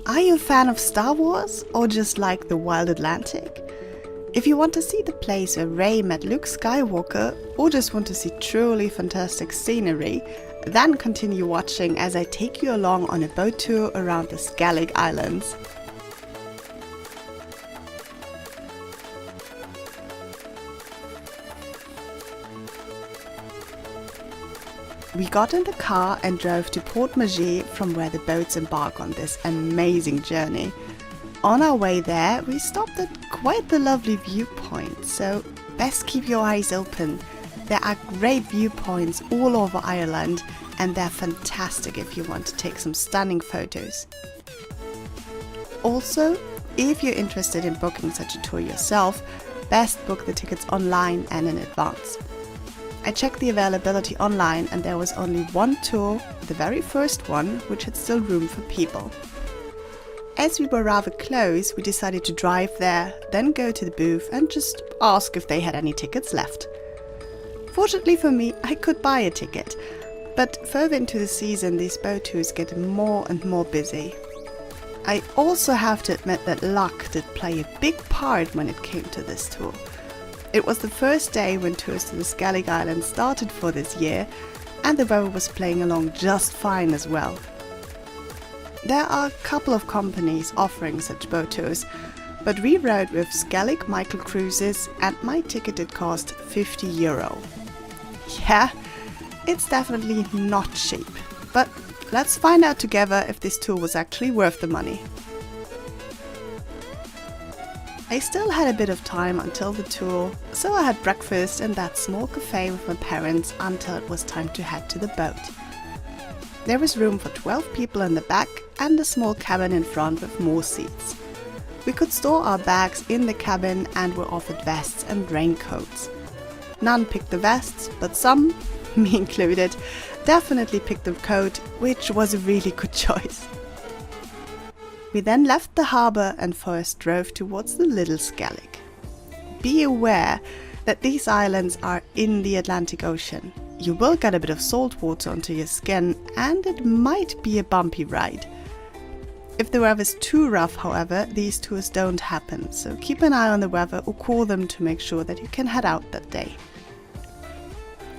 Are you a fan of Star Wars or just like the wild Atlantic? If you want to see the place where Rey met Luke Skywalker or just want to see truly fantastic scenery, then continue watching as I take you along on a boat tour around the Skellig Islands. We got in the car and drove to Port Mager, from where the boats embark on this amazing journey. On our way there, we stopped at quite the lovely viewpoint, so best keep your eyes open. There are great viewpoints all over Ireland, and they're fantastic if you want to take some stunning photos. Also, if you're interested in booking such a tour yourself, best book the tickets online and in advance. I checked the availability online and there was only one tour, the very first one, which had still room for people. As we were rather close, we decided to drive there, then go to the booth and just ask if they had any tickets left. Fortunately for me, I could buy a ticket, but further into the season these boat tours get more and more busy. I also have to admit that luck did play a big part when it came to this tour. It was the first day when tours to the Skellig Islands started for this year, and the weather was playing along just fine as well. There are a couple of companies offering such boat tours, but we rode with Skellig Michael Cruises and my ticket did cost €50. Yeah, it's definitely not cheap, but let's find out together if this tour was actually worth the money. I still had a bit of time until the tour, so I had breakfast in that small cafe with my parents until it was time to head to the boat. There was room for 12 people in the back and a small cabin in front with more seats. We could store our bags in the cabin and were offered vests and raincoats. None picked the vests, but some, me included, definitely picked the coat, which was a really good choice. We then left the harbour and first drove towards the little Skellig. Be aware that these islands are in the Atlantic Ocean. You will get a bit of salt water onto your skin and it might be a bumpy ride. If the weather is too rough, however, these tours don't happen, so keep an eye on the weather or call them to make sure that you can head out that day.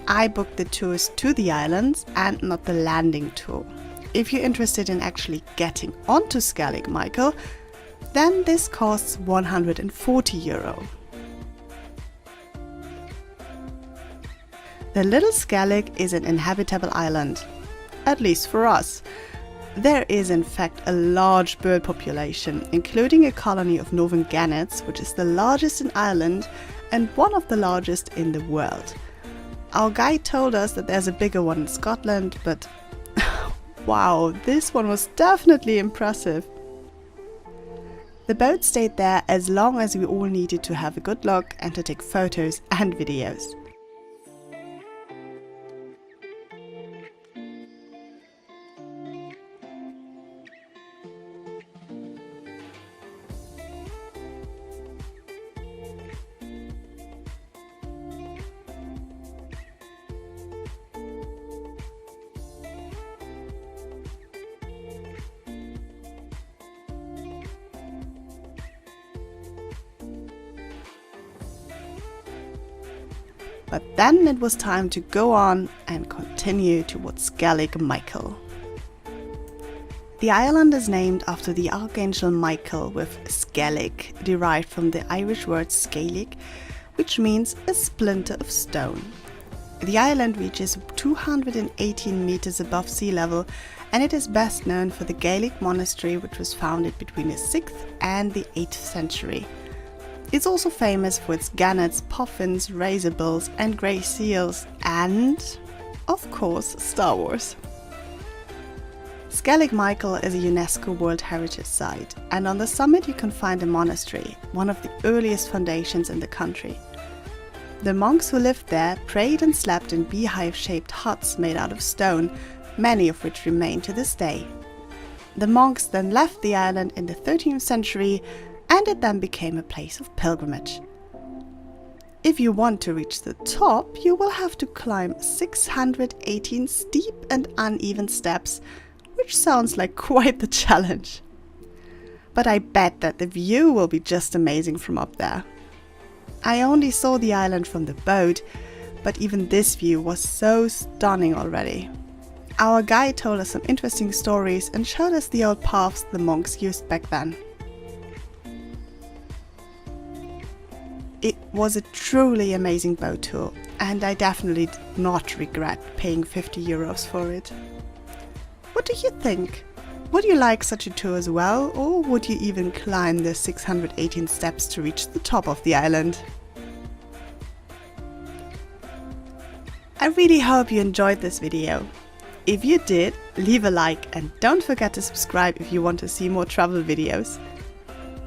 I booked the tours to the islands and not the landing tour. If you're interested in actually getting onto Skellig Michael, then this costs €140. The little Skellig is an inhabitable island, at least for us. There is in fact a large bird population, including a colony of northern gannets, which is the largest in Ireland and one of the largest in the world. Our guide told us that there's a bigger one in Scotland, but wow, this one was definitely impressive. The boat stayed there as long as we all needed to have a good look and to take photos and videos. But then it was time to go on and continue towards Skellig Michael. The island is named after the Archangel Michael, with Skellig derived from the Irish word Skellig, which means a splinter of stone. The island reaches 218 meters above sea level and it is best known for the Gaelic monastery, which was founded between the 6th and the 8th century. It's also famous for its gannets, puffins, razorbills and grey seals and, of course, Star Wars. Skellig Michael is a UNESCO World Heritage Site, and on the summit you can find a monastery, one of the earliest foundations in the country. The monks who lived there prayed and slept in beehive-shaped huts made out of stone, many of which remain to this day. The monks then left the island in the 13th century, and it then became a place of pilgrimage. If you want to reach the top, you will have to climb 618 steep and uneven steps, which sounds like quite the challenge. but I bet that the view will be just amazing from up there. I only saw the island from the boat, but even this view was so stunning already. Our guide told us some interesting stories and showed us the old paths the monks used back then. It was a truly amazing boat tour, and I definitely did not regret paying 50 euros for it. What do you think? Would you like such a tour as well, or would you even climb the 618 steps to reach the top of the island? I really hope you enjoyed this video. If you did, leave a like and don't forget to subscribe if you want to see more travel videos.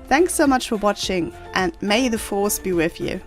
Thanks so much for watching, and may the force be with you.